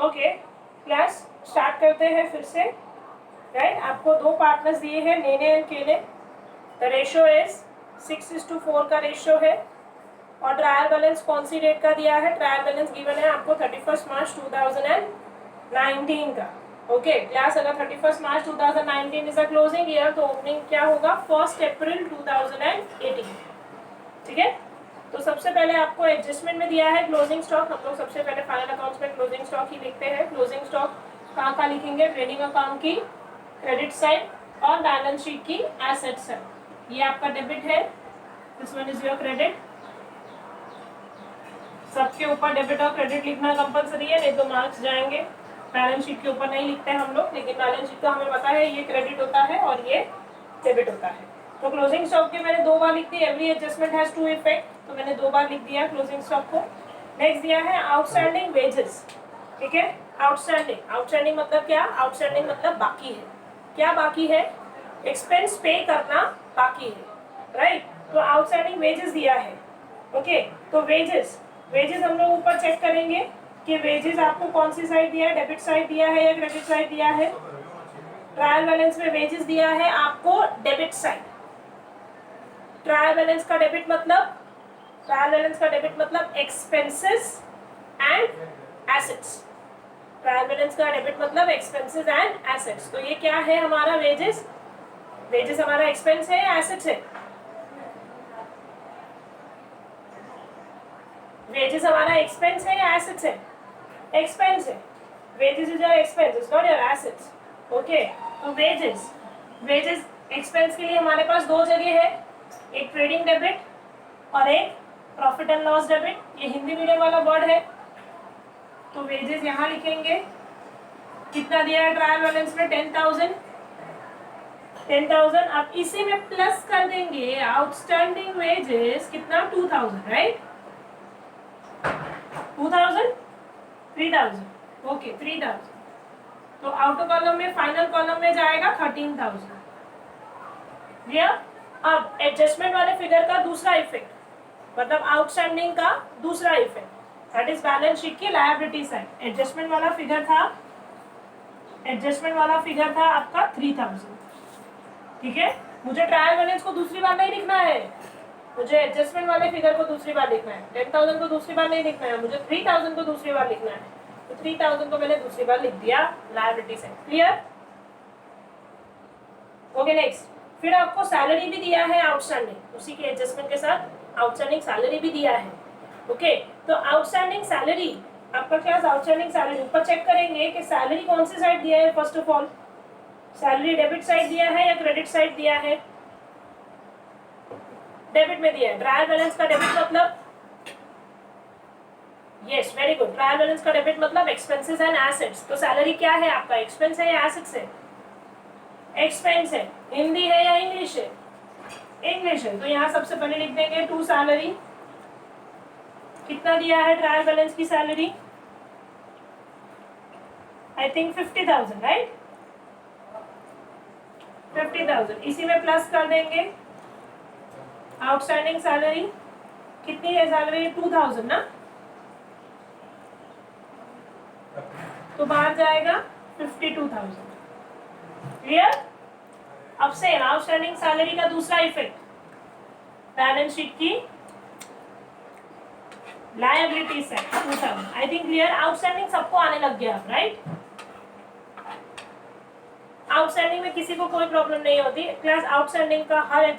Okay, class start करते हैं फिर से। राइट, आपको दो पार्टनर्स दिए हैं, नेने एंड केने। द रेशियो इज 6:4 का रेशियो है। और ट्रायल बैलेंस कौन सी डेट का दिया है? ट्रायल बैलेंस गिवन है आपको 31 मार्च 2019 का। ओके क्लास, अगर 31 मार्च 2019 इज अ क्लोजिंग ईयर तो ओपनिंग क्या होगा? 1 अप्रैल 2018। ठीक है, तो सबसे पहले आपको एडजस्टमेंट में दिया है क्लोजिंग स्टॉक। हम लोग सबसे पहले फाइनल अकाउंट्स में क्लोजिंग स्टॉक ही लिखते हैं। क्लोजिंग स्टॉक कहाँ लिखेंगे? ट्रेडिंग अकाउंट की क्रेडिट साइड और बैलेंस शीट की एसेट साइड। ये आपका डेबिट है, this one is your credit. सबके ऊपर डेबिट और क्रेडिट लिखना कंपलसरी है, नहीं तो मार्क्स जाएंगे। बैलेंस शीट के ऊपर नहीं लिखते हैं हम लोग, लेकिन बैलेंस शीट का हमें पता है ये क्रेडिट होता है और ये डेबिट होता है। तो क्लोजिंग स्टॉक के मैंने 2 बार लिख दी। एवरी एडजस्टमेंट हैज 2 इफेक्ट, तो मैंने 2 बार लिख दिया क्लोजिंग स्टॉक को। नेक्स्ट दिया है आउटस्टैंडिंग वेजेस। ठीक है, आउटस्टैंडिंग मतलब क्या? आउटस्टैंडिंग मतलब बाकी है। क्या बाकी है? एक्सपेंस पे करना बाकी है। राइट, तो आउटस्टैंडिंग वेजेस दिया है। ओके, तो वेजेस हम लोग ऊपर चेक करेंगे कि वेजेस आपको कौन सी साइड दिया है, डेबिट साइड दिया है या क्रेडिट साइड दिया है। ट्रायल बैलेंस में वेजेस दिया है आपको डेबिट साइड। ट्रायल बैलेंस का डेबिट मतलब expenses and assets. Trial balance का डेबिट मतलब एक्सपेंसेस एंड एसेट्स। तो ये क्या है हमारा? वेजेस हमारा एक्सपेंस है या एसेट्स है? वेजेस हमारा एक्सपेंस है या एसेट्स है? एक्सपेंस है। Wages is your expense, it's not your assets. Okay, तो वेजेस एक्सपेंस के लिए हमारे पास 2 जगह है, एक ट्रेडिंग डेबिट और एक प्रॉफिट एंड लॉस डेबिट। ये हिंदी मीडियम वाला वर्ड है, तो वेजेस यहाँ लिखेंगे। कितना दिया है ट्रायल बैलेंस में? 10,000। अब इसी में प्लस कर देंगे आउटस्टैंडिंग वेजेस कितना? 2,000। राइट, 2,000 3,000। ओके, 3,000। तो आउटर कॉलम में, फाइनल कॉलम में जाएगा 13,000। अब एडजस्टमेंट वाले फिगर का दूसरा इफेक्ट, मतलब आउटस्टैंडिंग का दूसरा effect, that is balance sheet की लायबिलिटी साइड। एडजस्टमेंट वाला फिगर था आपका 3,000। ठीक है, मुझे ट्रायल बैलेंस को दूसरी बार नहीं लिखना है, मुझे एडजस्टमेंट वाले फिगर को दूसरी बार लिखना है। 10,000 को दूसरी बार नहीं लिखना है, मुझे 3,000 को दूसरी बार लिखना है। तो 3,000 को मैंने दूसरी बार लिख दिया liability side. Clear? Okay, next. फिर आपको सैलरी भी दिया है आउटस्टैंडिंग, उसी के एडजस्टमेंट के साथ आउटस्टैंडिंग सैलरी भी दिया है। ओके, तो आउटस्टैंडिंग सैलरी आपका क्लास, आउटस्टैंडिंग सैलरी ऊपर चेक करेंगे कि सैलरी कौन सी साइड दिया है। First of all, salary debit side दिया है या क्रेडिट साइड दिया है? डेबिट में दिया है। ट्रायल बैलेंस का डेबिट मतलब, yes very good, trial balance का डेबिट मतलब एक्सपेंसेस एंड एसेट्स। तो सैलरी क्या है आपका? एक्सपेंस है या एसेट्स है? एक्सपेंस है। हिंदी है या इंग्लिश है? इंग्लिश है। तो यहाँ सबसे पहले लिख देंगे टू सैलरी। कितना दिया है ट्रायल बैलेंस की सैलरी? I think 50,000। राइट, 50,000। इसी में प्लस कर देंगे आउटस्टैंडिंग सैलरी। कितनी है सैलरी? 2,000 ना, तो बाहर जाएगा 52,000। क्लियर? अब से आउटस्टैंडिंग सैलरी का दूसरा इफेक्ट, बैलेंस शीट की liability side 2,000। I think clear? Outstanding सबको आने लग गया, राइट? आउटस्टैंडिंग में किसी को कोई प्रॉब्लम नहीं होती क्लास। आउटस्टैंडिंग का हर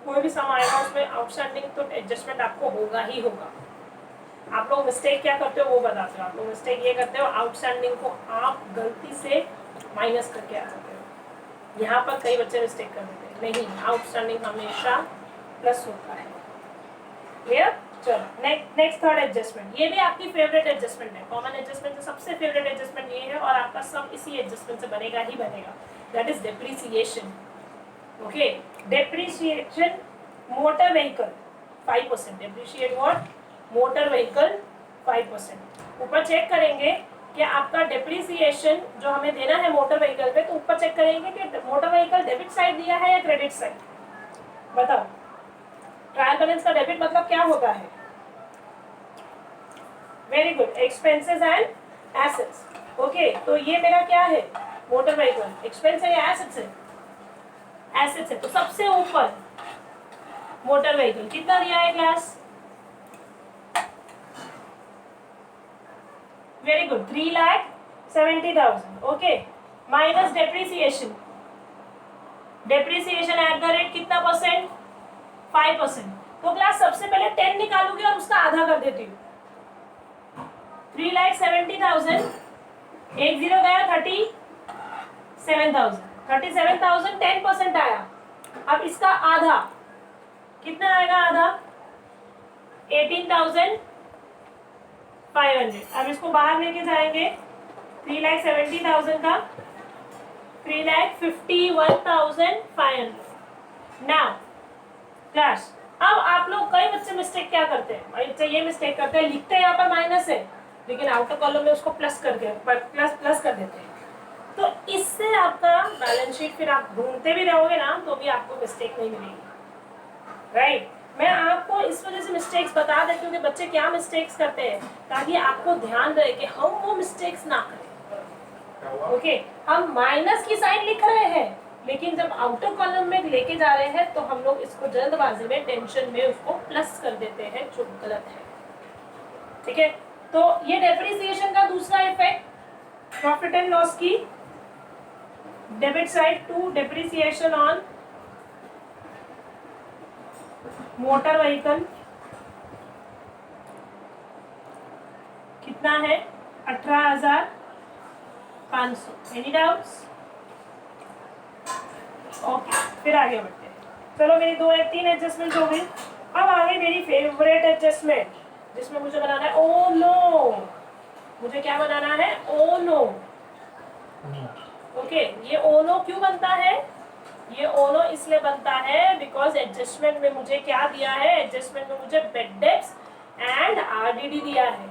कोई भी सम आएगा उसमें आउटस्टैंडिंग तो एडजस्टमेंट आपको होगा ही होगा। आप लोग मिस्टेक क्या करते हो वो बताते हो। आप लोग मिस्टेक ये करते हो, आउटस्टैंडिंग को आप गलती से माइनस करके आ जाते हो। यहाँ पर कई बच्चे मिस्टेक कर देते हैं, नहीं, आउटस्टैंडिंग हमेशा प्लस होता है। क्लियर? चलो नेक्स्ट थर्ड एडजस्टमेंट। ये भी आपकी फेवरेट एडजस्टमेंट है, कॉमन एडजस्टमेंट से सबसे फेवरेट एडजस्टमेंट ये है और आपका सब इसी एडजस्टमेंट से बनेगा ही बनेगा, that is depreciation. Okay, depreciation motor vehicle 5%। Depreciate what? Motor vehicle 5%। ऊपर चेक करेंगे कि आपका डेप्रिसिएशन जो हमें देना है मोटर व्हीकल पे, तो ऊपर चेक करेंगे कि मोटर व्हीकल डेबिट साइड दिया है या क्रेडिट साइड। बताओ, ट्रायल बैलेंस का डेबिट मतलब क्या होता है? Very good, expenses and assets. Okay, तो ये मेरा क्या है, मोटर व्हीकल। एक्सपेंस है या एसेट्स है? एसेट्स है। तो सबसे ऊपर मोटर व्हीकल कितना दिया है class? Very good, 3,70,000। Okay, minus depreciation. Depreciation at the rate कितना परसेंट? 5%। तो क्लास सबसे पहले 10 निकालूंगी और उसका आधा कर देती हूँ। 3,70,000, एक जीरो गया, 37,000। 37,000 10% आया। अब इसका आधा कितना आएगा? आधा 18,500। अब इसको बाहर लेके जाएंगे, 3,70,000 का 3,51,500। नाउ क्लास, अब आप लोग, कई बच्चे मिस्टेक क्या करते हैं, ये मिस्टेक करते हैं, लिखते हैं यहाँ पर माइनस है लेकिन आउटर कॉलम में उसको प्लस कर देते हैं। तो इससे आपका बैलेंस शीट फिर आप ढूंढते भी रहोगे ना तो भी आपको मिस्टेक नहीं मिलेगी। राइट, मैं आपको इस वजह से मिस्टेक्स बता देती हूँ कि बच्चे क्या मिस्टेक्स करते हैं, ताकि आपको ध्यान रहे कि हम वो मिस्टेक्स ना करें। ओके, हम माइनस की साइन लिख रहे हैं लेकिन जब आउटर कॉलम में लेके जा रहे हैं तो हम लोग इसको जल्दबाजी में, टेंशन में उसको प्लस कर देते हैं, जो गलत है। ठीक है, तो ये डेप्रिसिएशन का दूसरा इफेक्ट, प्रॉफिट एंड लॉस की debit side to depreciation on motor vehicle कितना है? 18,500। Any doubts? ओके, फिर आगे बढ़ते हैं। चलो, मेरी 3 एडजस्टमेंट हो गई। अब आगे मेरी फेवरेट एडजस्टमेंट, जिसमें मुझे बनाना है ओ नो। मुझे क्या बनाना है? Oh no. ओके, ये ओ नो क्यों बनता है? ये ओ नो इसलिए बनता है बिकॉज एडजस्टमेंट में मुझे क्या दिया है? एडजस्टमेंट में मुझे बेड डेब्ट्स एंड आरडीडी दिया है।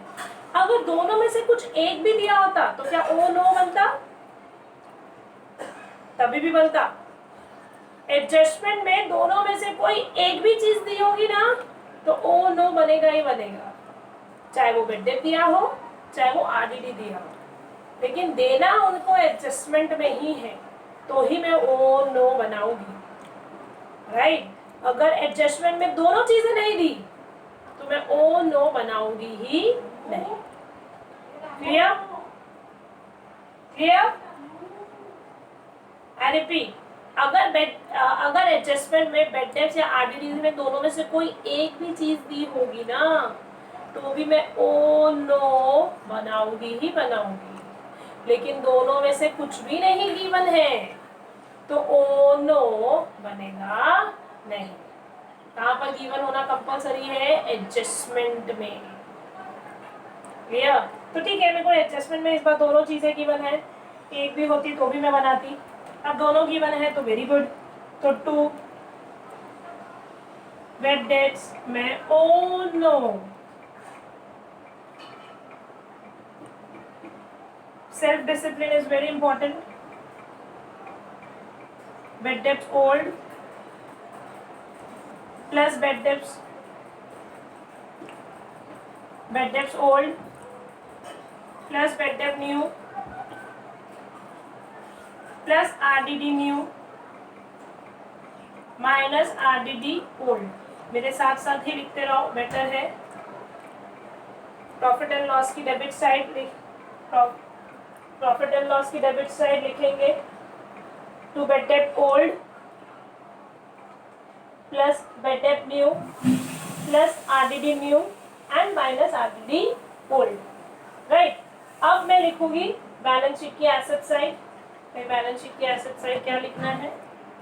अगर दोनों में से कुछ एक भी दिया होता तो क्या ओ नो बनता? तभी भी बनता। एडजस्टमेंट में दोनों में से कोई एक भी चीज दी होगी ना तो ओ नो बनेगा ही बनेगा, चाहे वो बेड डेब्ट दिया हो चाहे वो आरडीडी दिया हो, लेकिन देना उनको एडजस्टमेंट में ही है तो ही मैं ओ नो बनाऊंगी। राइट, अगर एडजस्टमेंट में दोनों चीजें नहीं दी तो मैं ओ नो बनाऊंगी ही नहीं। क्लियर? क्लियर? आई रिपीट, अगर एडजस्टमेंट में बेड डेब्ट्स या आरडीडी में दोनों में से कोई एक भी चीज दी होगी ना तो भी मैं ओ नो बनाऊंगी ही बनाऊंगी, लेकिन दोनों में से कुछ भी नहीं गिवन है तो ओ नो बनेगा नहीं। कहाँ पर गिवन होना कंपलसरी है? एडजस्टमेंट में। क्लियर? तो ठीक है, मेरे को एडजस्टमेंट में इस बार दोनों चीजें गिवन है, एक भी होती तो भी मैं बनाती। अब दोनों गिवन है तो वेरी गुड। तो 2 बेड डेब्ट्स में oh no, self discipline is very important. Bed debts old plus bed debts old plus bed debt new plus RDD new minus RDD old। मेरे साथ साथ ही लिखते रहो, बेटर है। प्रॉफिट एंड लॉस की debit side लिखेंगे to bed डेब्ट old plus bed डेब्ट new plus RDD new and minus RDD old. Right, अब मैं लिखूंगी बैलेंस शीट की एसेट साइड। बैलेंस शीट की एसेट साइड क्या लिखना है?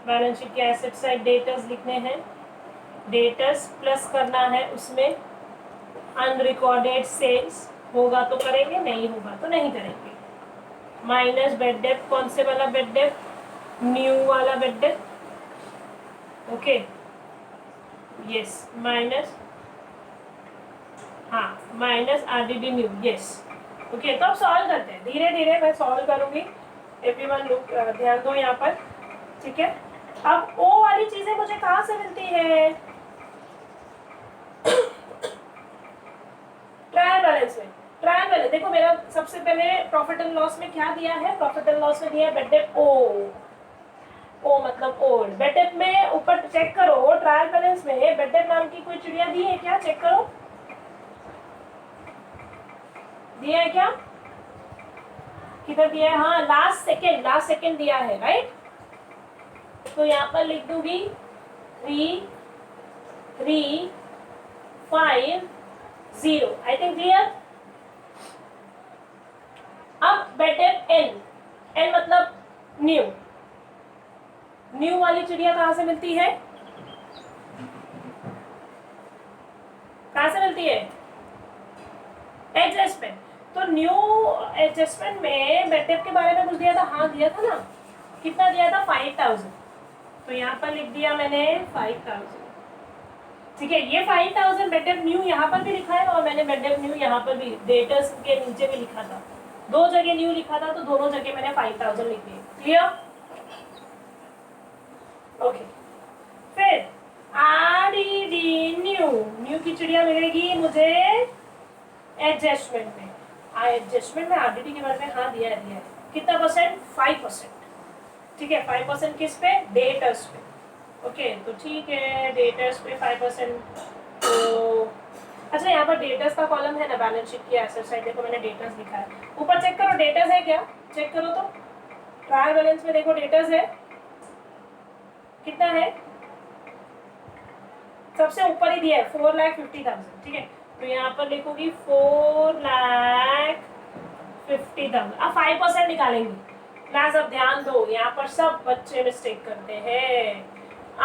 बैलेंस शीट की एसेट साइड डेटर्स लिखने हैं। डेटर्स प्लस करना है उसमें अनरिकॉर्डेड सेल्स, होगा तो करेंगे, नहीं होगा तो नहीं करेंगे। माइनस बेड डेब्ट, कौन से वाला बेड डेब्ट? न्यू वाला बेड डेब्ट। ओके, यस, माइनस, हाँ, minus RDD new, yes. Okay, तो अब सॉल्व करते हैं, धीरे धीरे मैं सॉल्व करूंगी। एवरीवन लुक, ध्यान दो यहाँ पर। ठीक है, अब ओ वाली चीजें मुझे कहाँ से मिलती है? ट्रायल बैलेंस में। ट्रायल ट्रायल बैलेंस देखो, मेरा सबसे पहले प्रॉफिट एंड लॉस में क्या दिया है, प्रॉफिट एंड लॉस में दिया है बेड डेट ओ मतलब ओल्ड। बेड डेट में ऊपर चेक करो, ट्रायल बैलेंस में बेड डेट नाम की कोई चिड़िया दी है क्या, चेक करो, दिया है क्या, किधर दिया है, हाँ लास्ट सेकेंड दिया है, राइट। तो यहाँ पर लिख दूंगी 3 3 5 0, आई थिंक क्लियर। अब बेड डेट एन मतलब न्यू वाली चिड़िया कहां से मिलती है, कहां से मिलती है, एडजस्टमेंट। तो न्यू एडजस्टमेंट में बेड डेट के बारे में कुछ दिया था, हाँ दिया था ना, कितना दिया था 5000। तो यहाँ पर लिख दिया मैंने 5000, ठीक है। ये 5000 बेड डेट न्यू यहाँ पर भी लिखा है और मैंने बेड डेट न्यू यहाँ पर भी डेटर्स के नीचे भी लिखा था, दो जगह न्यू लिखा था, तो दोनों जगह मैंने 5000 लिख दिए, क्लियर। ओके, फिर आरडीडी न्यू की चिड़िया मिलेगी मुझे एडजस्टमेंट में। एडजस्टमेंट में आरडीडी के बारे में हाँ दिया है, कितना परसेंट, 5%, ठीक है। 5% किस पे, डेटर्स पे, ओके। तो ठीक है, डेटर्स पे 5%। तो अच्छा, यहाँ पर डेटर्स का कॉलम है ना बैलेंस शीट की एसेट साइड, देखो मैंने डेटर्स लिखा है, ऊपर चेक करो डेटर्स है क्या, चेक करो तो ट्रायल बैलेंस में देखो डेटर्स है, कितना है, सबसे ऊपर ही दिया है 4,50,000, ठीक है। तो यहाँ पर लिखूंगी 4,50,000। अब 5% निकालेंगे क्लास, अब ध्यान दो, यहाँ पर सब बच्चे मिस्टेक करते हैं।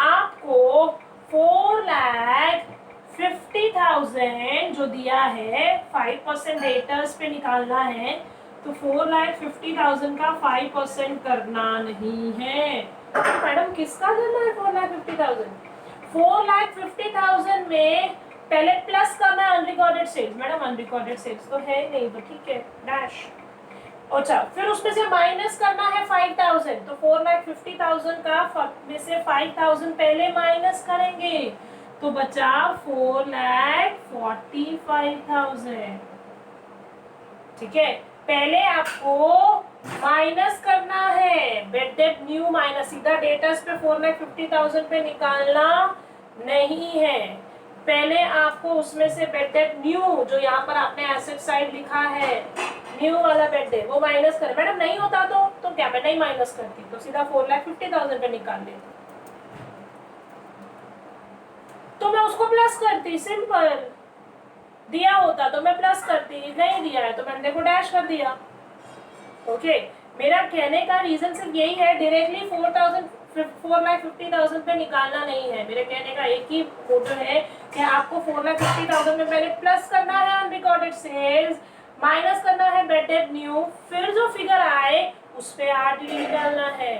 आपको 4,50,000 जो दिया है 5% डेटर्स पे निकालना है, तो 4,50,000 का 5% करना नहीं है। मैडम किसका करना है 4,50,000, 4,50,000 में पहले प्लस करना है unrecorded sales, madam unrecorded sales तो है नहीं, तो ठीक है डैश। अच्छा, फिर उसमें से माइनस करना है 5,000, तो 4,50,000 का में से 5,000 पहले माइनस करेंगे, तो बचा 4,45,000, ठीक है। पहले आपको माइनस करना है बेड डेट न्यू माइनस, सीधा डेटर्स पे 4,50,000 पे निकालना नहीं है, पहले आपको उसमें से बेड डेट न्यू जो यहाँ पर आपने एसेट साइड लिखा है न्यू वाला बेड डेट वो माइनस कर। मैडम नहीं होता तो क्या, मैं नहीं माइनस करती, तो सीधा 4,50,000 पे निकाल लेती, तो मैं उसको प्लस करती, सिंपल। दिया होता तो मैं प्लस करती, नहीं दिया है तो मैंने देखो डैश कर दिया, ओके। मेरा कहने का रीजन सिर्फ यही है, डायरेक्टली 4,50,000 पे निकालना नहीं है। मेरे कहने का एक ही मोटो है कि आपको 4,50,000 में पहले प्लस करना है अनरिकॉर्डेड सेल्स, माइनस करना है बेड डेट न्यू, फिर जो फिगर आए उस पे आरडीडी निकालना है,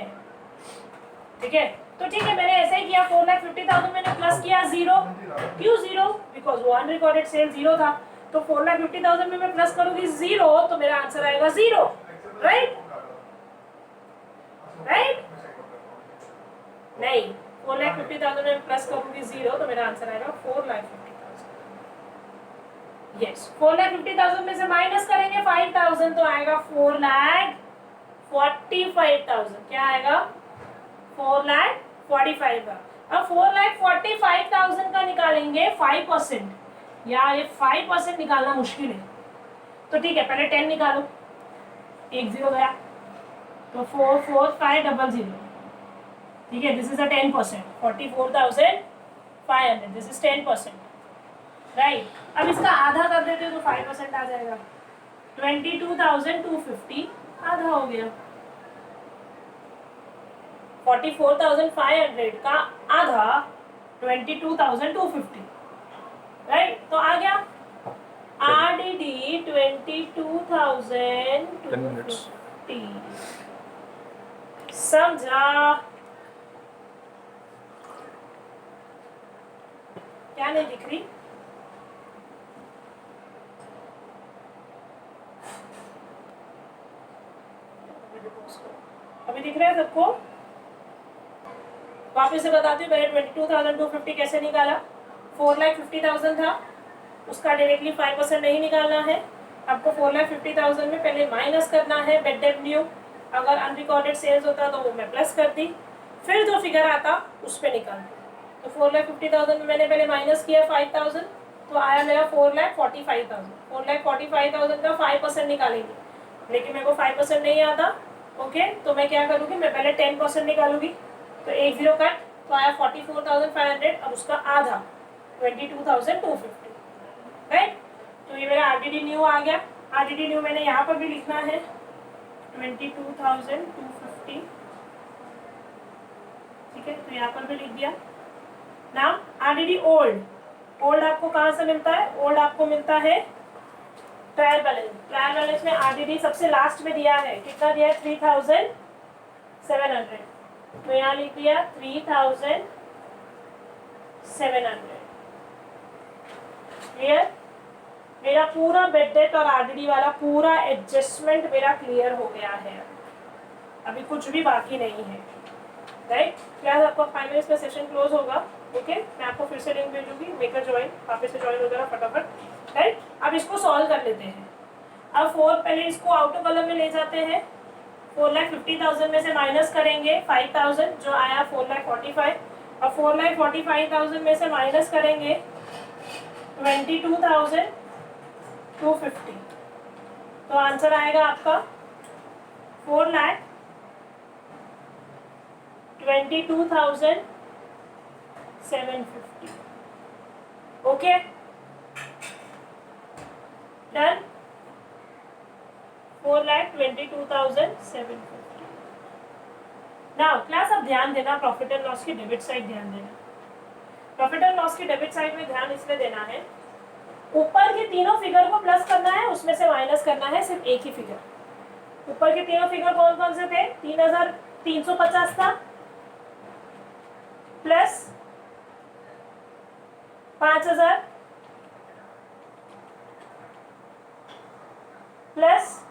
ठीक है। तो ठीक है, मैंने ऐसे ही किया, 4,50,000 मैंने प्लस किया 0, क्यों 0, बिकॉज वो अनरिकॉर्डेड सेल 0 था, तो 4,50,000 में मैं प्लस करूंगी 0, तो मेरा आंसर आएगा 0, राइट राइट। नहीं, 4,50,000 में प्लस करूंगी 0, तो मेरा आंसर आएगा 4,50,000, यस। 4,50,000 में से माइनस करेंगे 5,000, तो आएगा 4,45,000, क्या आएगा 4,45,000 का। अब 4,45,000 का निकालेंगे 5%, या ये 5% निकालना मुश्किल है, तो ठीक है पहले 10 निकालो, 1 0 गया, तो 4,45,000, ठीक है। This is a 10%, 44,500, this is 10%, right. अब इसका आधा कर देते हो तो 5% आ जाएगा, 22,250 आधा हो गया, 44,500 का आधा 22,250, राइट। तो आ गया आरडीडी 22,250, समझा, क्या नहीं दिख रही, अभी दिख रहा है सबको, वापस से बताती हूँ। मैंने 22,250 कैसे निकाला, 4,50,000 था, उसका डायरेक्टली 5% नहीं निकालना है, आपको 4,50,000 में पहले माइनस करना है बेड डेट न्यू, अगर अनरिकॉर्डेड सेल्स होता तो वो मैं प्लस कर दी, फिर जो फिगर आता उस पर निकाल दी। तो 4,50,000 में मैंने पहले माइनस किया 5,000, तो आया मेरा 4,45,000। 4,45,000 का 5% निकालेंगे, लेकिन मेरे को 5% नहीं आता। ओके, तो मैं क्या करूँगी, मैं पहले 10% निकालूंगी, तो 1 0 कट, तो आया 44,500। अब उसका आधा 22,250, राइट। तो ये मेरा आरडीडी न्यू आ गया। आरडीडी न्यू मैंने यहाँ पर भी लिखना है 22,250, ठीक है, तो यहाँ पर भी लिख दिया। नाउ आरडीडी ओल्ड, ओल्ड आपको कहाँ से मिलता है, ओल्ड आपको मिलता है ट्रायल बैलेंस। ट्रायल बैलेंस में आरडीडी सबसे लास्ट में दिया है, कितना दिया है, 3,700, तो यहाँ लिख दिया 3,700। क्लियर, मेरा पूरा बेड डेट और आरडीडी वाला पूरा एडजस्टमेंट मेरा क्लियर हो गया है, अभी कुछ भी बाकी नहीं है, राइट। क्लास आपका 5 मिनट्स में सेशन क्लोज होगा। ओके, मैं आपको फिर से लिंक भेजूंगी, मेकर ज्वाइन, आप इसे ज्वाइन हो जाना फटाफट, राइट। अब इसको सॉल्व कर लेते हैं। अब 4 पहले इसको आउटर कॉलम में ले जाते हैं, 4,50,000 में से माइनस करेंगे 5,000, जो आया 4,45,000, और 4,45,000 में से माइनस करेंगे 22,250, तो आंसर आएगा आपका 4,22,750। Okay, done, 4,22,750। नाउ क्लास अब ध्यान देना, प्रॉफिट एंड लॉस की डेबिट साइड ध्यान देना। प्रॉफिट एंड लॉस की डेबिट साइड में ध्यान इसलिए देना है, ऊपर के तीनों फिगर को प्लस करना है, उसमें से माइनस करना है सिर्फ एक ही फिगर। ऊपर के तीनों फिगर कौन कौन से थे, 3,350 था, प्लस 5,000, प्लस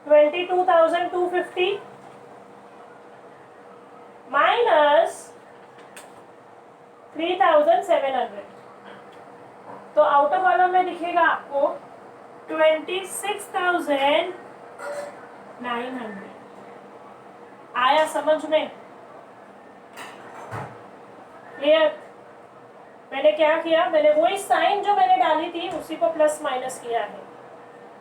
22,250, माइनस 3,700। तो आउटर कॉलम में दिखेगा आपको 26,900। आया समझ में, क्लियर। मैंने क्या किया, मैंने वही साइन जो मैंने डाली थी उसी को प्लस माइनस किया है,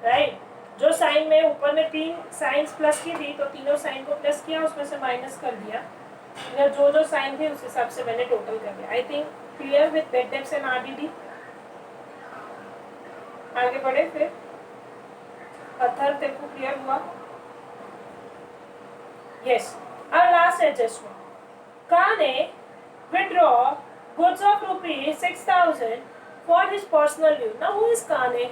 राइट। जो साइन में ऊपर में 3 साइंस प्लस की थी, तो तीनों साइन को प्लस किया, उसमें से माइनस कर दिया, इधर जो जो साइन थे उस हिसाब से मैंने टोटल कर दिया। I think clear with bad debts and RDD. आगे बढ़े फिर, पत्थर तेरे को क्लियर हुआ, यस। और लास्ट एडजस्टमेंट, काने withdraw goods of rupees 6,000 for his personal use. Now who is काने?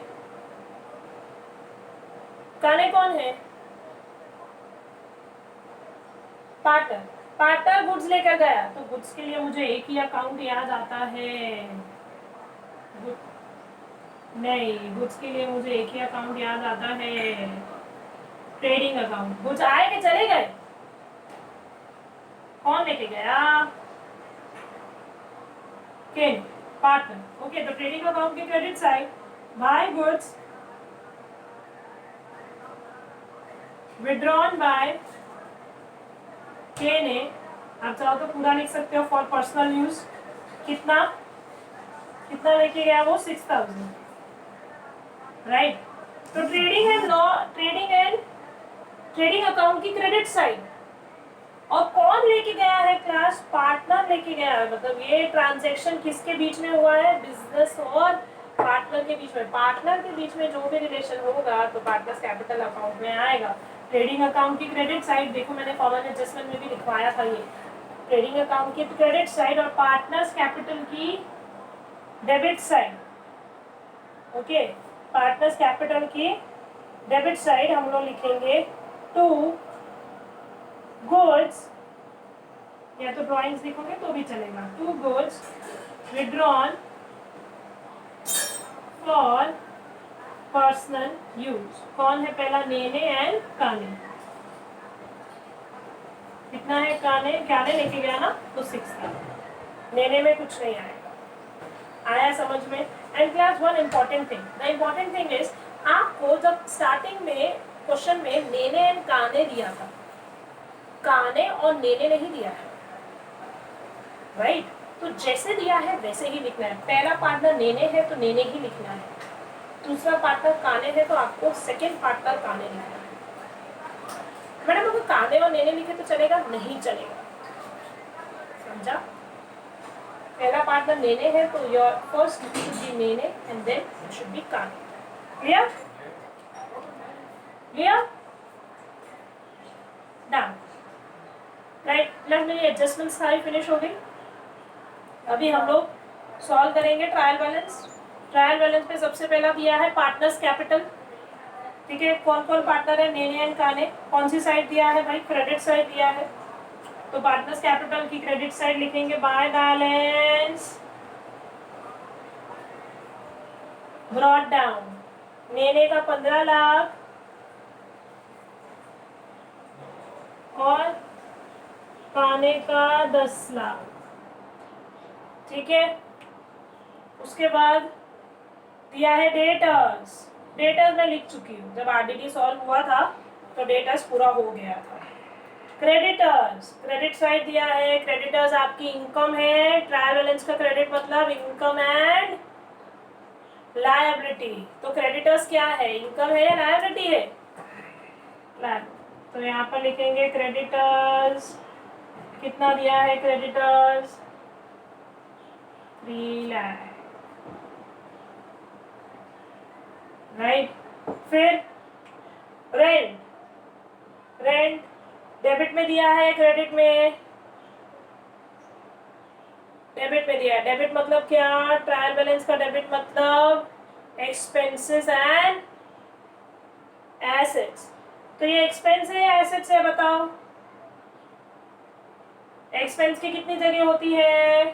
काने कौन है, पार्टनर। पार्टनर गुड्स लेकर गया, तो गुड्स के लिए मुझे एक ही अकाउंट याद आता है, नहीं, गुड्स के लिए मुझे एक ही अकाउंट याद आता है, ट्रेडिंग अकाउंट। गुड्स आए कि चले गए, कौन लेके गया, केन, पार्टनर। ओके, तो ट्रेडिंग अकाउंट की credit side, by goods withdrawn by के ने, आप चाहो तो पूरा लिख सकते हो, फॉर पर्सनल यूज। कितना कितना लेके गया वो, 6,000, राइट। तो ट्रेडिंग अकाउंट की क्रेडिट साइड, और कौन लेके गया है क्लास, पार्टनर लेके गया है। मतलब ये ट्रांजैक्शन किसके बीच में हुआ है, बिजनेस और पार्टनर के बीच में। पार्टनर के बीच में जो भी रिलेशन होगा तो पार्टनर्स कैपिटल अकाउंट में आएगा। ट्रेडिंग अकाउंट की क्रेडिट साइड, देखो मैंने कॉमन एडजस्टमेंट में भी लिखवाया था, ये ट्रेडिंग अकाउंट की क्रेडिट साइड और पार्टनर्स कैपिटल की debit side. Okay, partners capital की डेबिट साइड हम लोग लिखेंगे टू गुड्स, या तो ड्राइंग्स लिखोगे तो भी चलेगा, to goods withdrawn for personal use. कौन है पहला, नेने एंड काने। कितना है काने, काने लेके गया ना, तो 6 था, नेने में कुछ नहीं आएगा। आया समझ में। And class one important thing, the important thing is आपको जब स्टार्टिंग में क्वेश्चन में नेने एंड काने दिया था, काने और नेने नहीं दिया है, राइट? तो जैसे दिया है वैसे ही लिखना है। पहला पार्टनर नेने है तो नेने ही लिखना है, दूसरा पार्टनर काने है तो आपको सेकेंड पार्टनर काने लिखना है। मैडम अगर काने और नेने लिखे तो चलेगा? नहीं चलेगा, समझा? पहला पार्टनर नेने है तो योर फर्स्ट शुड बी नेने and then it should be काने। Clear? Clear? Done, right? Let मेरी एडजस्टमेंट सारी फिनिश हो गई। अभी हम लोग सॉल्व करेंगे ट्रायल बैलेंस। ट्रायल बैलेंस पे सबसे पहला दिया है पार्टनर्स कैपिटल, ठीक है? कौन कौन पार्टनर है? नेने एंड काने। कौन सी साइड दिया है भाई? क्रेडिट साइड दिया है, तो पार्टनर्स कैपिटल की क्रेडिट साइड लिखेंगे बाय बैलेंस ब्रॉट डाउन। नेने का 15 लाख और काने का 10 लाख, ठीक है? उसके बाद दिया है डेटर्स। डेटर्स मैं लिख चुकी हूँ, जब आरडीडी सॉल्व हुआ था तो डेटर्स पूरा हो गया था। क्रेडिटर्स, क्रेडिट साइड दिया है। क्रेडिटर्स आपकी इनकम है। ट्रायल बैलेंस का क्रेडिट मतलब इनकम एंड लायबिलिटी। तो क्रेडिटर्स क्या है? इनकम है या लायबिलिटी है? तो यहाँ पर लिखेंगे क्रेडिटर्स, कितना दिया है क्रेडिटर्स? 3 लाख, राइट? फिर रेंट, रेंट डेबिट में दिया है, क्रेडिट में? डेबिट में दिया है। डेबिट मतलब क्या? ट्रायल बैलेंस का डेबिट मतलब एक्सपेंसेस एंड एसेट्स। तो ये एक्सपेंस है या एसेट्स है बताओ? एक्सपेंस की कितनी जगह होती है?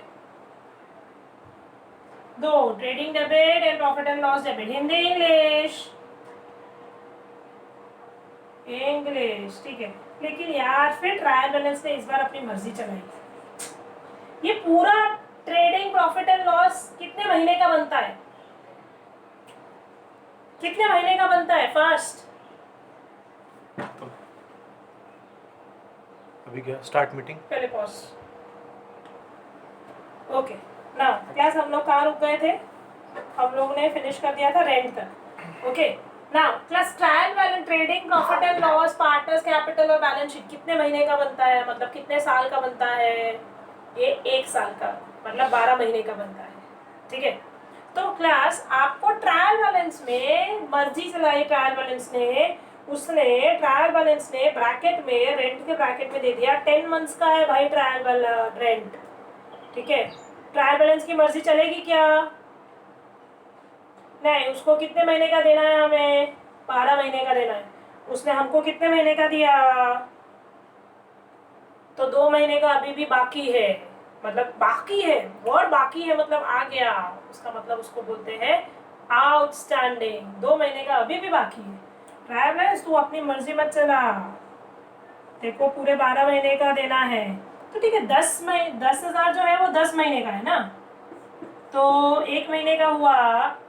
2, trading debit and profit and loss debit. Hindi English? English, ठीक है। लेकिन यार फिर ट्रायल बैलेंस ने इस बार अपनी मर्जी चलाई। ये पूरा ट्रेडिंग प्रॉफिट एंड लॉस कितने महीने का बनता है? कितने महीने का बनता है? फर्स्ट अभी क्या स्टार्ट मीटिंग? पहले पॉज। ओके, नाउ क्लास हम लोग कहाँ रुक गए थे? हम लोग ने फिनिश कर दिया था रेंट तक। Okay, now class trial balance, trading profit and loss, partners capital और बैलेंस शीट कितने महीने का बनता है? मतलब कितने साल का बनता है? ये 1 साल का, मतलब 12 महीने का बनता है, ठीक है? तो क्लास आपको ट्रायल बैलेंस में मर्जी चलाई ट्रायल बैलेंस ने। उसने ट्रायल बैलेंस ने ब्रैकेट में, रेंट के ब्रैकेट में दे दिया 10 मंथ्स का है भाई ट्रायल रेंट, ठीक है? ट्रायल बैलेंस की मर्जी चलेगी क्या? नहीं, उसको कितने महीने का देना है? हमें 12 महीने का देना है। उसने हमको कितने महीने का दिया? तो 2 महीने का अभी भी बाकी है, मतलब बाकी है, वर्ड बाकी है मतलब आ गया, उसका मतलब उसको बोलते हैं आउटस्टैंडिंग। 2 महीने का अभी भी बाकी है। ट्रायल बैलेंस तू अपनी मर्जी मत चला, देखो पूरे 12 महीने का देना है तो ठीक है। 10,000 जो है वो 10 महीने का है ना, तो 1 महीने का हुआ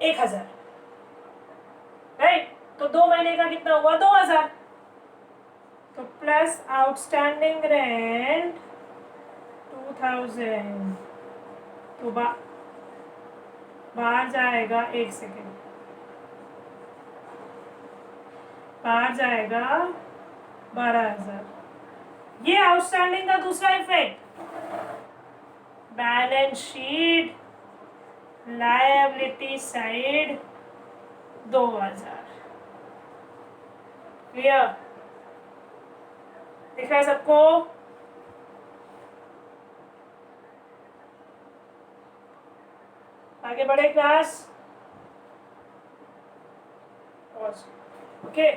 1,000, राइट? तो 2 महीने का कितना हुआ? 2,000। तो प्लस आउटस्टैंडिंग रेंट 2,000, तो बाहर जाएगा, 1 सेकेंड, बाहर जाएगा 12,000। ये आउटस्टैंडिंग का दूसरा effect. Balance sheet liability side 2,000। Clear? दिख रहा है सबको? आगे बढ़े क्लास? ओके,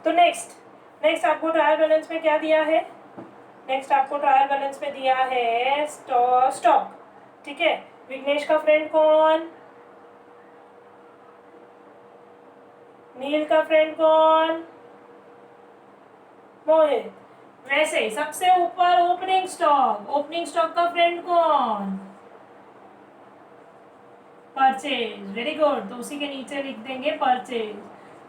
तो नेक्स्ट आपको ट्रायल बैलेंस में क्या दिया है? नेक्स्ट आपको ट्रायल बैलेंस में दिया है स्टॉक, ठीक है? विघ्नेश का फ्रेंड कौन? नील का फ्रेंड कौन? मोहित। वैसे ही सबसे ऊपर ओपनिंग स्टॉक, ओपनिंग स्टॉक का फ्रेंड कौन? Purchase, very good. तो उसी के नीचे लिख देंगे परचेज।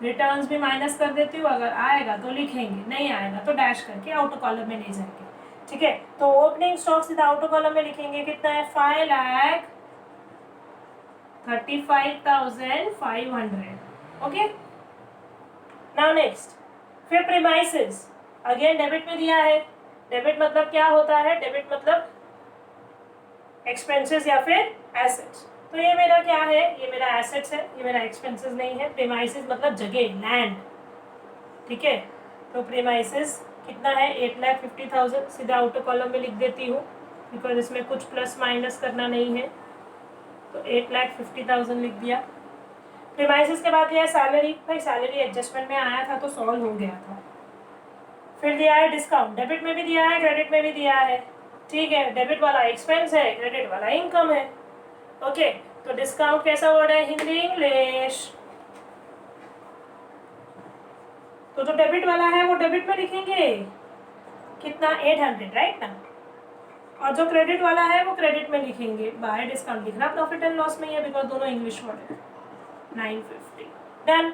रिटर्न्स भी माइनस कर देती हूँ, अगर आएगा तो लिखेंगे, नहीं आएगा तो डैश करके आउटर कॉलम में ले जाएंगे। ठीक है, तो ओपनिंग स्टॉक सीधा आउटर कॉलम में लिखेंगे, कितना है 5,35,500। ओके, नाउ नेक्स्ट, फिर प्रीमाइसेस अगेन डेबिट में दिया है। डेबिट मतलब क्या होता है? डेबिट मतलब एक्सपेंसेस या फिर एसेट्स। तो ये मेरा क्या है? ये मेरा एसेट्स है, ये मेरा एक्सपेंसेस नहीं है। प्रीमाइसेस मतलब जगह, लैंड। ठीक है, तो प्रीमाइसेस कितना है? 8,50,000। सीधा आउटर कॉलम में लिख देती हूँ, बिकॉज इसमें कुछ प्लस माइनस करना नहीं है। तो 8,50,000 लिख दिया। प्रीमाइसेस के बाद दिया है सैलरी। भाई सैलरी एडजस्टमेंट में आया था तो सॉल्व हो गया था। फिर दिया है डिस्काउंट, डेबिट में भी दिया है, क्रेडिट में भी दिया है। ठीक है, डेबिट वाला एक्सपेंस है, क्रेडिट वाला इनकम है। ओके, तो डिस्काउंट कैसा वर्ड है? हिंदी इंग्लिश। तो जो डेबिट वाला है वो डेबिट में लिखेंगे, कितना 800, राइट ना। और जो क्रेडिट वाला है वो क्रेडिट में लिखेंगे। बाय डिस्काउंट लिखना प्रॉफिट एंड लॉस में ही है, बिकॉज दोनों इंग्लिश वर्ड है। 950 done.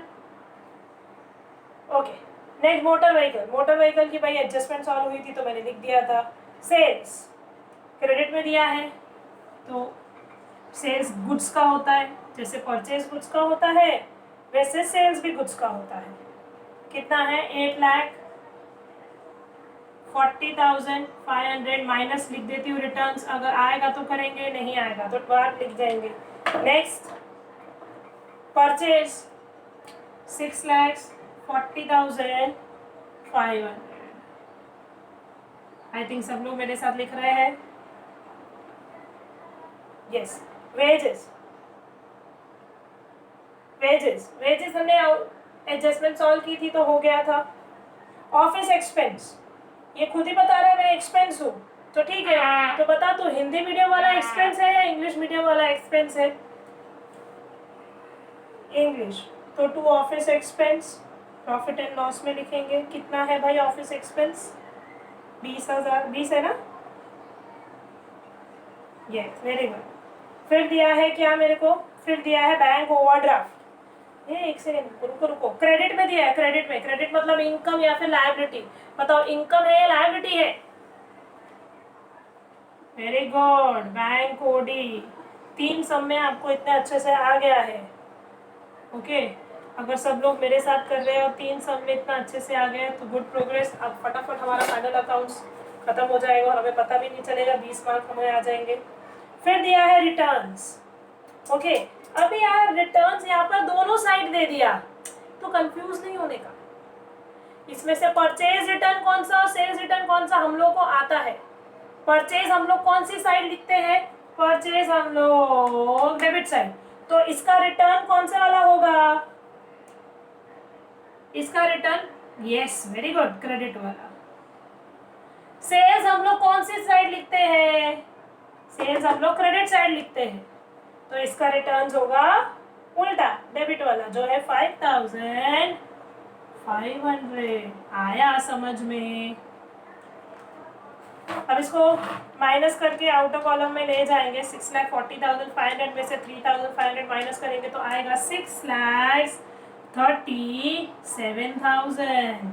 Okay, next motor vehicle. Motor vehicle की भाई एडजस्टमेंट सॉल्व हुई थी तो मैंने लिख दिया था। सेल्स क्रेडिट में दिया है, तो सेल्स गुड्स का होता है, जैसे परचेज गुड्स का होता है वैसे सेल्स भी गुड्स का होता है। कितना है? 8,40,500 माइनस लिख देती हूँ रिटर्न्स। अगर आएगा तो करेंगे, नहीं आएगा तो बाहर लिख जाएंगे। Next, purchase 6,40,500। आई थिंक सब लोग मेरे साथ लिख रहे हैं। Yes, wages. वेजेस, वेजेस हमने एडजस्टमेंट सॉल्व की थी तो हो गया था। ऑफिस एक्सपेंस, ये खुद ही बता रहा है मैं एक्सपेंस हूँ, तो ठीक है। तो बता तू हिंदी मीडियम वाला एक्सपेंस है या इंग्लिश मीडियम वाला एक्सपेंस है? इंग्लिश। तो to office expense profit and loss में लिखेंगे। कितना है भाई ऑफिस एक्सपेंस? 20,000। 20 है ना? Yes, very good. फिर दिया है क्या मेरे को? फिर दिया है बैंक ओवरड्राफ्ट। ये एक सेकंड रुको रुको, क्रेडिट में दिया है। क्रेडिट में, क्रेडिट मतलब इनकम या फिर लायबिलिटी। बताओ इनकम है या लायबिलिटी है? Very good, bank OD. 3 सम में आपको इतने अच्छे से आ गया है। ओके, अगर सब लोग मेरे साथ कर रहे हैं और 3 सम में इतना अच्छे से आ गए तो गुड प्रोग्रेस। अब फटाफट हमारा फाइनल अकाउंट्स खत्म हो जाएगा और हमें पता भी नहीं चलेगा, 20 मार्क हमें आ जाएंगे। फिर दिया है रिटर्न्स। ओके, अब यार रिटर्न्स यहाँ पर दोनों साइड दे दिया, तो कंफ्यूज नहीं होने का। इसमें से परचेज रिटर्न कौन सा और सेल्स रिटर्न कौन सा हम लोग को आता है? परचेज हम लोग कौन सी साइड लिखते हैं? परचेज हम लोग डेबिट साइड। तो इसका रिटर्न कौन सा वाला होगा? इसका return, yes very good, credit वाला। सेल्स हम लोग कौन सी साइड लिखते हैं? सेल्स हम लोग क्रेडिट साइड लिखते हैं, तो इसका रिटर्न होगा उल्टा, डेबिट वाला जो है 5,500। आया समझ में? अब इसको माइनस करके आउटर कॉलम में ले जाएंगे। 6,40,500 में से 3,500 माइनस करेंगे तो आएगा 6,37,000।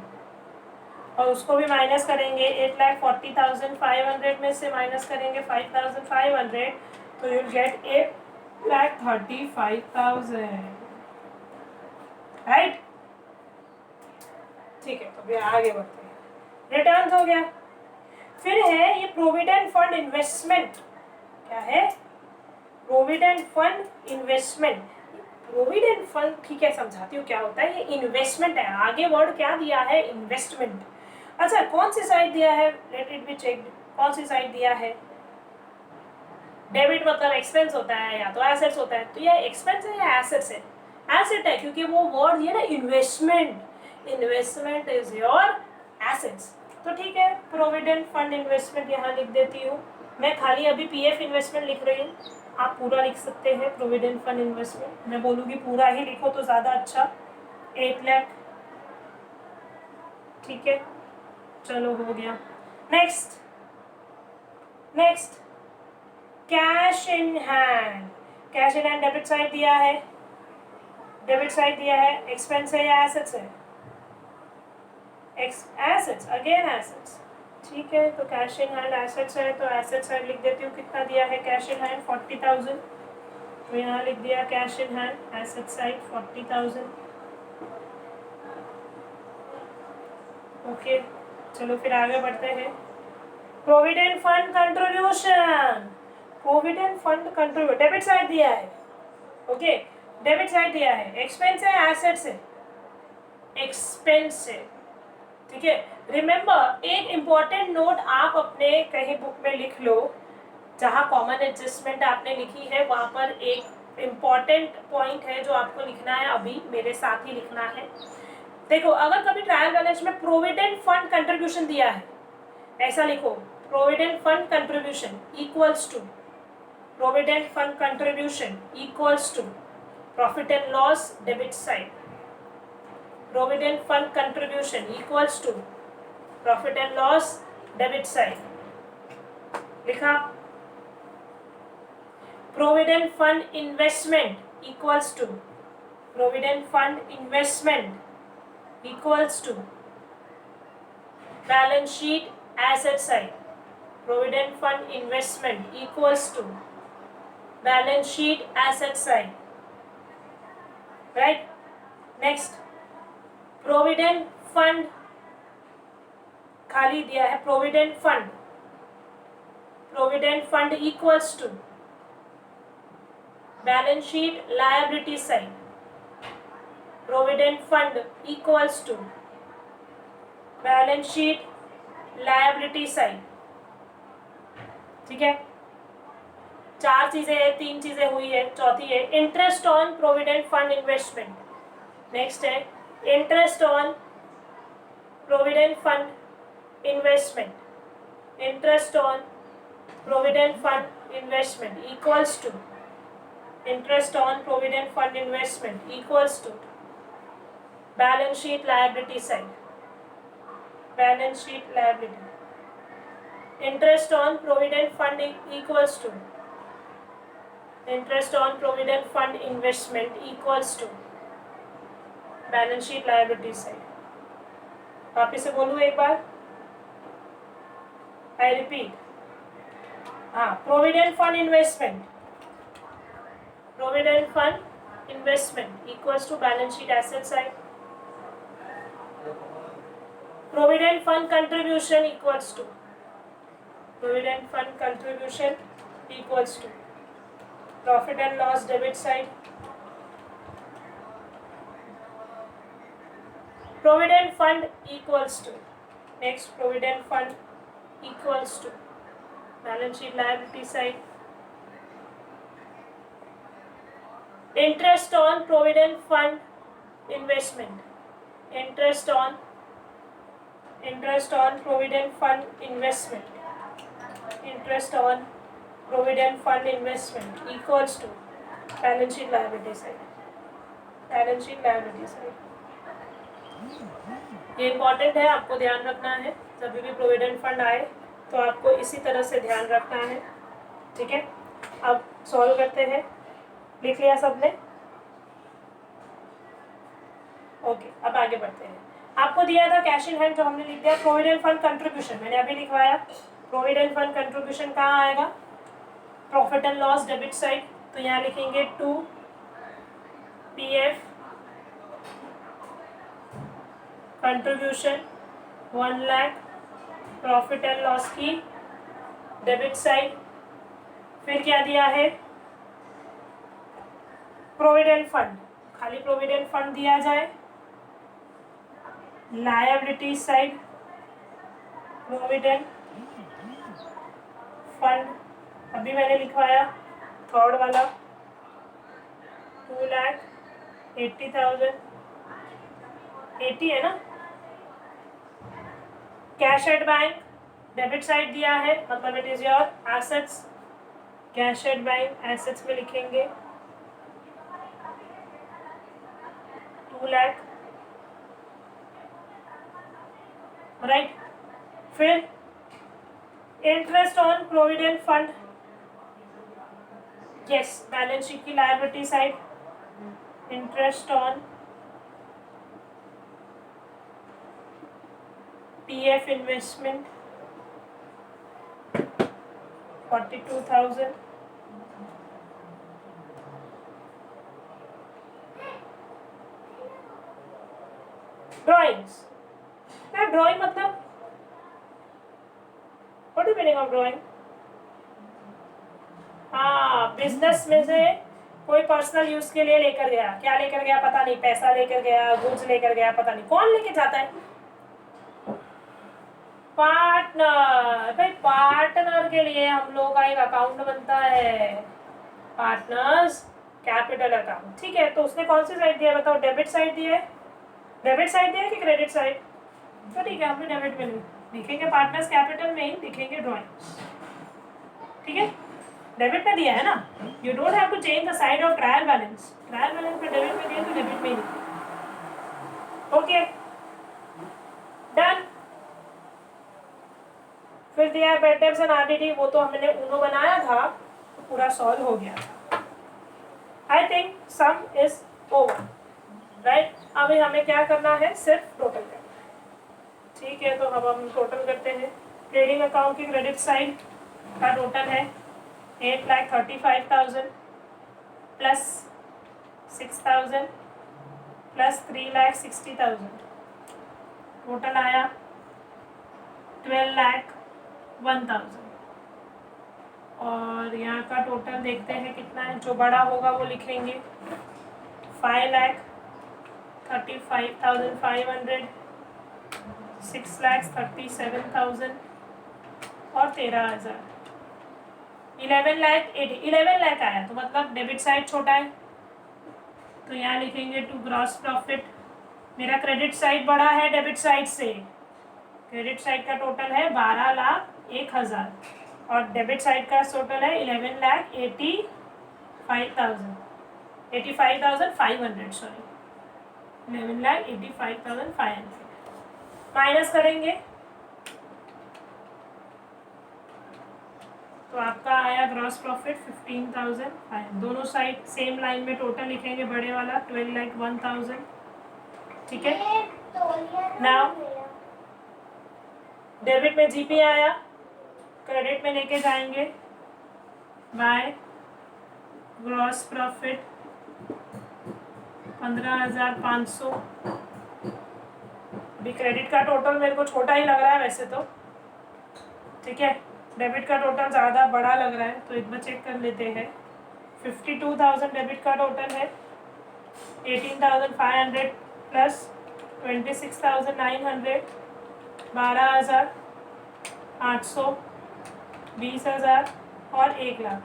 और उसको भी माइनस करेंगे, 8,40,500 में से माइनस करेंगे 5,500, तो यू गेट 8,35,000, राइट। ठीक है, तो भी आगे बढ़ते हैं। रिटर्न हो गया। फिर है ये प्रोविडेंट फंड इन्वेस्टमेंट। क्या है? Provident fund investment. Provident fund ठीक है, समझाती हूँ क्या होता है। ये इन्वेस्टमेंट है, आगे वर्ड क्या दिया है? इन्वेस्टमेंट। अच्छा, कौन सी साइड दिया है? Let it be checked. कौन सी साइड दिया है? डेबिट मतलब एक्सपेंस होता है या तो एसेट्स होता है, तो ये एक्सपेंस है या एसेट्स है? एसेट है, क्योंकि वो वर्ड दिया ना investment. Investment is your assets. तो ठीक है, प्रोविडेंट फंड इन्वेस्टमेंट यहाँ लिख देती हूँ। मैं खाली अभी पीएफ इन्वेस्टमेंट लिख रही हूँ, आप पूरा लिख सकते हैं प्रोविडेंट फंड इन्वेस्टमेंट। मैं बोलूँगी पूरा ही लिखो तो ज़्यादा अच्छा। 8 लाख। ठीक है, चलो हो गया। Next, next cash in hand. Cash in hand debit side दिया है, डेबिट साइड दिया है, एक्सपेंस है या एसेट्स है? Assets, again assets. ठीक है, तो कैश इन हैंड एसेट्स है, तो एसेट साइड लिख देती हूँ। कितना दिया है कैश इन हैंड? 40,000। तो यहाँ लिख दिया cash in hand asset side 40,000। Okay, चलो फिर आगे बढ़ते हैं। Provident fund contribution, provident fund contribute, debit side दिया है। ओके, डेबिट साइड दिया है, एक्सपेंस है एसेट्स है? एक्सपेंस है। ठीक है, रिमेंबर एक इंपॉर्टेंट नोट आप अपने कहीं बुक में लिख लो, जहाँ कॉमन एडजस्टमेंट आपने लिखी है वहाँ पर एक इम्पॉर्टेंट पॉइंट है जो आपको लिखना है, अभी मेरे साथ ही लिखना है। देखो, अगर कभी ट्रायल बैलेंस में प्रोविडेंट फंड कंट्रीब्यूशन दिया है, ऐसा लिखो, provident fund contribution equals to, provident fund contribution equals to profit and loss debit side, provident fund contribution equals to profit and loss debit side. लिखा? Provident fund investment equals to, provident fund investment equals to balance sheet asset side, provident fund investment equals to balance sheet asset side, right? Next, provident fund खाली दिया है, provident fund, provident fund equals to balance sheet liability side, provident fund equals to balance sheet liability side. ठीक है, 4 चीजें हैं, 3 चीजें हुई है, चौथी है interest on provident fund investment. Next है interest on provident fund investment, interest on provident fund investment equals to interest on provident fund investment equals to balance sheet liability side, balance sheet liability, interest on provident fund equals to interest on provident fund investment equals to balance sheet liability side. वापिस से बोलूँ एक बार, I repeat, हाँ, provident fund investment, provident fund investment equals to balance sheet asset side, provident fund contribution equals to, provident fund contribution equals to profit and loss debit side, provident fund equals to, next provident fund equals to balance sheet liability side, interest on provident fund investment, interest on provident fund investment, interest on provident fund investment equals to balance sheet liability side, balance sheet liability side. ये important है, आपको ध्यान रखना है, जब भी provident fund आए तो आपको इसी तरह से ध्यान रखना है। ठीक है, अब सॉल्व करते हैं। लिख लिया सबने? ओके, अब आगे बढ़ते हैं। आपको दिया था कैश इन हैंड, जो हमने लिख दिया प्रोविडेंट फंड कंट्रीब्यूशन, मैंने अभी लिखवाया। प्रोविडेंट फंड कंट्रीब्यूशन कहाँ आएगा? Profit and loss debit side, तो यहाँ लिखेंगे 2 PF contribution 1 lakh profit and loss की डेबिट साइड। फिर क्या दिया है? प्रोविडेंट फंड, खाली प्रोविडेंट फंड दिया जाए। लायबिलिटी साइड प्रोविडेंट फंड, अभी मैंने लिखवाया थर्ड वाला 2,80,000, 80 है ना। Cash at bank debit side दिया है, मतलब it is your assets. Cash at bank assets में लिखेंगे 2 लाख, राइट। फिर interest on provident fund yes, balance sheet की liability side, interest on PF investment 42,000, drawings. क्या ड्राइंग मतलब, what is meaning of drawing? हाँ, बिजनेस में से कोई पर्सनल यूज के लिए लेकर गया, क्या लेकर गया पता नहीं, पैसा लेकर गया, गुड्स लेकर गया, पता नहीं कौन लेके जाता है। पार्टनर, भाई पार्टनर के लिए हम लोग का एक अकाउंट बनता है, पार्टनर्स कैपिटल अकाउंट। ठीक है, तो उसने कौन सी साइड दिया बताओ? डेबिट साइड दिया है। डेबिट साइड दिया है कि क्रेडिट साइड? तो ठीक है, हमने डेबिट में लिखेंगे, पार्टनर्स कैपिटल में ही लिखेंगे ड्राइंग्स। ठीक है, डेबिट में दिया है ना, you don't have to change the side of trial balance. Trial balance में डेबिट में दिया तो डेबिट में ही लिखो। Okay, done. फिर दिया है बेड डेब्ट्स एंड आरडीडी, वो तो हमने उनो बनाया था तो पूरा सॉल्व हो गया। I think some is over, right? अभी हमें क्या करना है, सिर्फ टोटल करना है। ठीक है, तो अब हम टोटल करते हैं। ट्रेडिंग अकाउंट की क्रेडिट साइड का टोटल है 8,35,000 प्लस 6,000 प्लस 3,60,000, टोटल आया 12,01,000। और यहाँ का टोटल देखते हैं कितना है, जो बड़ा होगा वो लिखेंगे 5,35,500, 6,37,000 और 13,000, 11 लाख आया। तो मतलब डेबिट साइड छोटा है, तो यहाँ लिखेंगे टू ग्रॉस प्रॉफिट। मेरा क्रेडिट साइड बड़ा है डेबिट साइड से, क्रेडिट साइड का टोटल है 12,01,000 और डेबिट साइड का टोटल है 85,500, सॉरी 11,85,500। माइनस करेंगे तो आपका आया ग्रॉस प्रॉफिट 15,000। दोनों साइड सेम लाइन में टोटल लिखेंगे, बड़े वाला 12,01,000। ठीक है, नाउ डेबिट में जीपी आया, क्रेडिट में लेके जाएंगे बाय ग्रॉस प्रॉफिट 15,500। अभी क्रेडिट का टोटल मेरे को छोटा ही लग रहा है वैसे तो, ठीक है, डेबिट का टोटल ज़्यादा बड़ा लग रहा है, तो एक बार चेक कर लेते हैं। 52,000 डेबिट का टोटल है, 18,500 प्लस 26,900, 12,800, 20,000 और 1,00,000।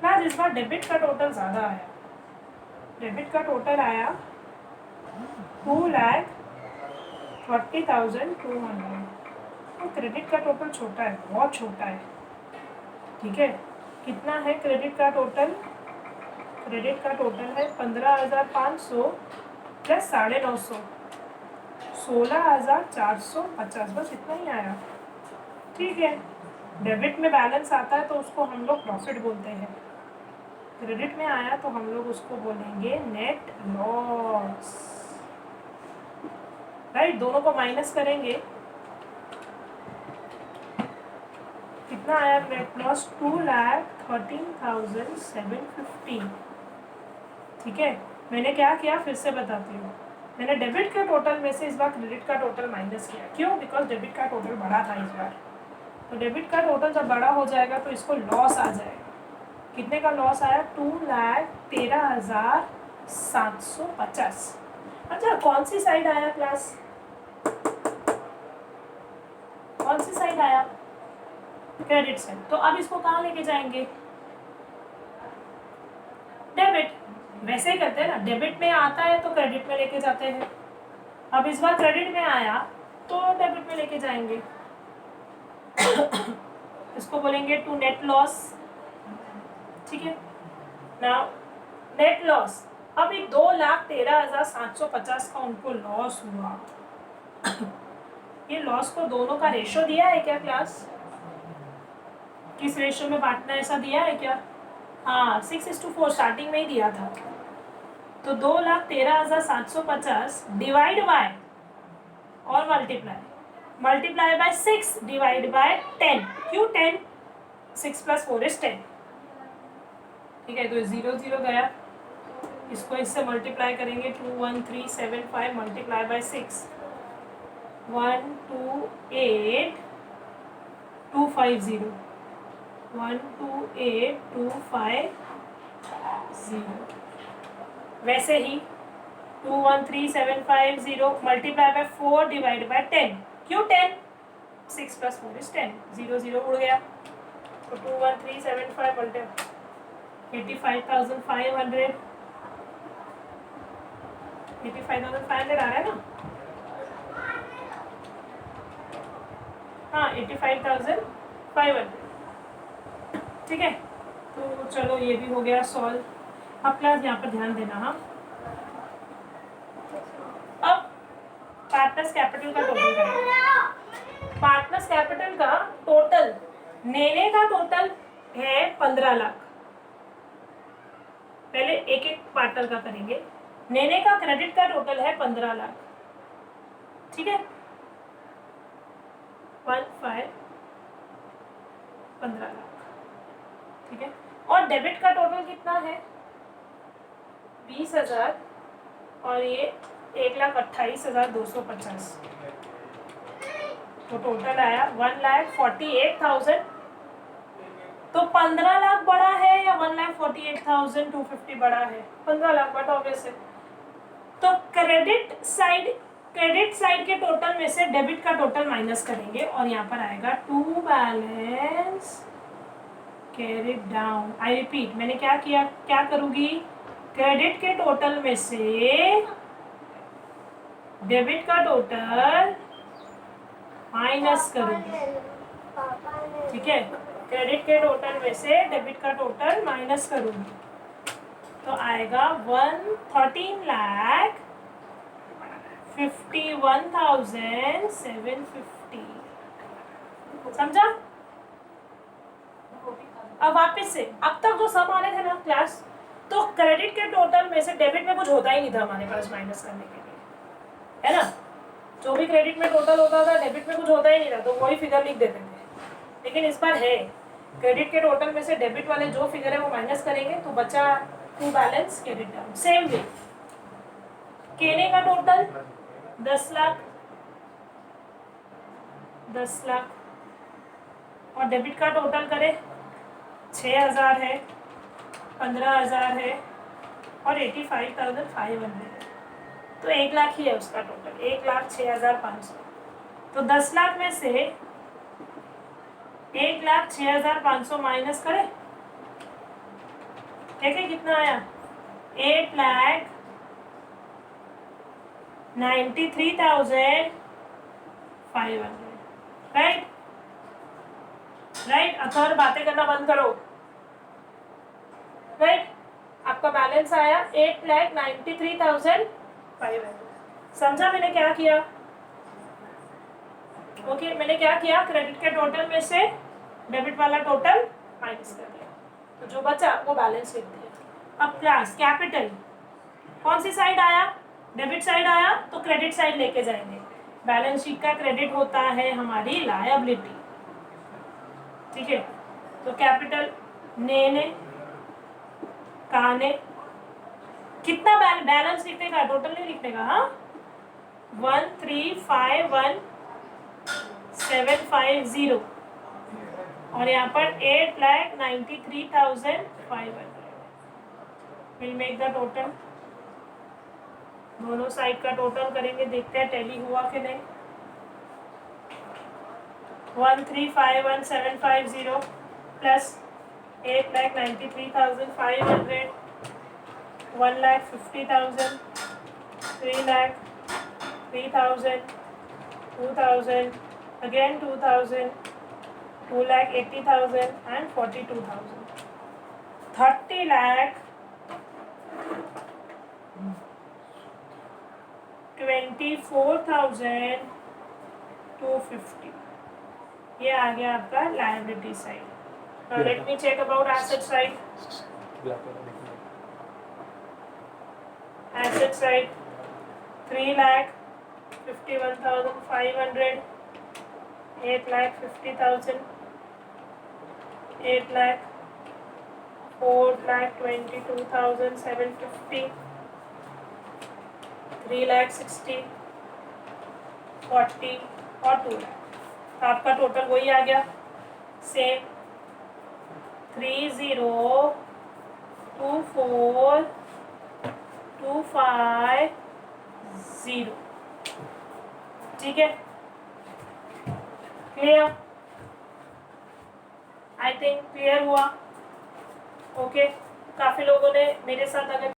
प्लस इस बार डेबिट का टोटल ज़्यादा आया, डेबिट का टोटल आया 2,40,200। तो क्रेडिट का टोटल छोटा है, बहुत छोटा है। ठीक है, कितना है क्रेडिट का टोटल? क्रेडिट का टोटल है 15,500 प्लस 950, 16,450, बस इतना ही आया। ठीक है, डेबिट में बैलेंस आता है तो उसको हम लोग प्रॉफिट बोलते हैं, क्रेडिट में आया तो हम लोग उसको बोलेंगे नेट लॉस, राइट? दोनों को माइनस करेंगे, कितना आया नेट लॉस? 2,13,750। ठीक है, मैंने क्या किया फिर से बताती हूँ। मैंने डेबिट के टोटल में से इस बार क्रेडिट का टोटल माइनस किया, क्यों? बिकॉज डेबिट का टोटल बड़ा था इस बार, तो डेबिट का टोटल जब बड़ा हो जाएगा तो इसको लॉस आ जाएगा। कितने का लॉस आया? 2,13,750। अच्छा, कौन सी साइड आया क्लास? कौन सी साइड आया? Credit side. तो अब इसको कहाँ लेके जाएंगे? डेबिट। वैसे ही करते हैं ना, डेबिट में आता है तो क्रेडिट में लेके जाते हैं। अब इस बार क्रेडिट में आया तो डेबिट में लेके जाएंगे। इसको बोलेंगे टू नेट लॉस। ठीक है, नाउ नेट लॉस। अभी 2,13,750 का उनको लॉस हुआ। ये लॉस को दोनों का रेशो दिया है क्या क्लास? किस रेशो में बांटना है, ऐसा दिया है क्या? हाँ 6:4 स्टार्टिंग में ही दिया था। तो 2,13,750 डिवाइड बाय और मल्टीप्लाई बाय 6 डिवाइड बाय 10। क्यों 10? 6 + 4 = 10। ठीक है, तो 0 0 गया, इसको इससे मल्टीप्लाई करेंगे 21375 मल्टीप्लाई बाय 6 128,250 128,250। वैसे ही 213,750 मल्टीप्लाई बाय 4 डिवाइड बाय 10। क्यों 10? 6 + 4 = 10। 0 0 उड़ गया, तो 21375 मल्टीप्लाई 85,500 85,500 आ रहा है ना। हाँ 85,500। ठीक है, तो चलो ये भी हो गया सॉल्व। अब क्लास यहाँ पर ध्यान देना। हाँ, अब पार्टनर्स कैपिटल का टोटल करेंगे। पार्टनर्स कैपिटल का टोटल, लेने का टोटल है 15 लाख। पहले एक एक पार्टनर का करेंगे। लेने का क्रेडिट का टोटल है 15 लाख। ठीक है, 15 लाख। ठीक है, और डेबिट का टोटल कितना है? 20,000 और ये 1,28,250। तो टोटल आया 1,48,000। तो 15 लाख बड़ा है या 1,48,250 बड़ा है? 15 लाख बट ऑब्वियस है। तो क्रेडिट साइड के टोटल में से डेबिट का टोटल माइनस करेंगे और यहाँ पर आएगा to balance carried down. I repeat, मैंने क्या किया, क्या करूंगी? क्रेडिट के टोटल में से डेबिट का टोटल माइनस करूंगी। ठीक है, क्रेडिट के टोटल में से डेबिट का टोटल माइनस करूंगी, तो आएगा 13,51,750। समझा? अब वापस से, अब तक जो सम आ रहे थे ना क्लास, तो क्रेडिट के टोटल में से डेबिट में कुछ होता ही नहीं था हमारे पास माइनस करने के लिए, है ना। जो भी क्रेडिट में टोटल होता था डेबिट में कुछ होता ही नहीं था, तो वही फिगर लिख देते थे। लेकिन इस बार है, क्रेडिट के टोटल में से डेबिट वाले जो फिगर है वो माइनस करेंगे, तो बचा to balance credit down. Same way केने का टोटल 10 लाख और डेबिट का टोटल करें 6,000 है, 15,000 है और 85,500 है, तो 1 लाख ही है उसका टोटल, 1,06,500। तो 10 लाख में से 1,06,500 माइनस करें, ठीक है, कितना आया? 8,93,500। राइट। अब और बातें करना बंद करो। राइट, आपका बैलेंस आया 8,93,500। समझा मैंने क्या किया? ओके, मैंने क्या किया? क्रेडिट के टोटल में से डेबिट वाला टोटल माइनस कर दिया, तो जो बचा वो बैलेंस लिख दिया। अब क्लास कैपिटल कौन सी साइड आया? डेबिट साइड आया, तो क्रेडिट साइड लेके जाएंगे। बैलेंस शीट का क्रेडिट होता है हमारी लायबिलिटी। ठीक है, तो कैपिटल ने काने कितना बैलेंस लिखने का, टोटल नहीं लिखने का। हाँ, 135,1750 और यहाँ पर 8,93,500 विल मेक द टोटल। दोनों साइड का टोटल करेंगे, देखते हैं टैली हुआ कि नहीं। 135,1750 प्लस 8,93,500 1,50,000 3,00,000 3,000 2,000 again 2,000 2,80,000 and 42,000 30 lakh 24,250। ये आ गया आपका liability side. Let me check about asset side. Asset side 3,51,500, 8,50,000, 8,4,22,750, 3,60,000, 40 और 2 लाख। तो आपका टोटल वही आ गया सेम 302425 ठीक है, क्लियर? आई थिंक क्लियर हुआ। ओके, काफी लोगों ने मेरे साथ अगर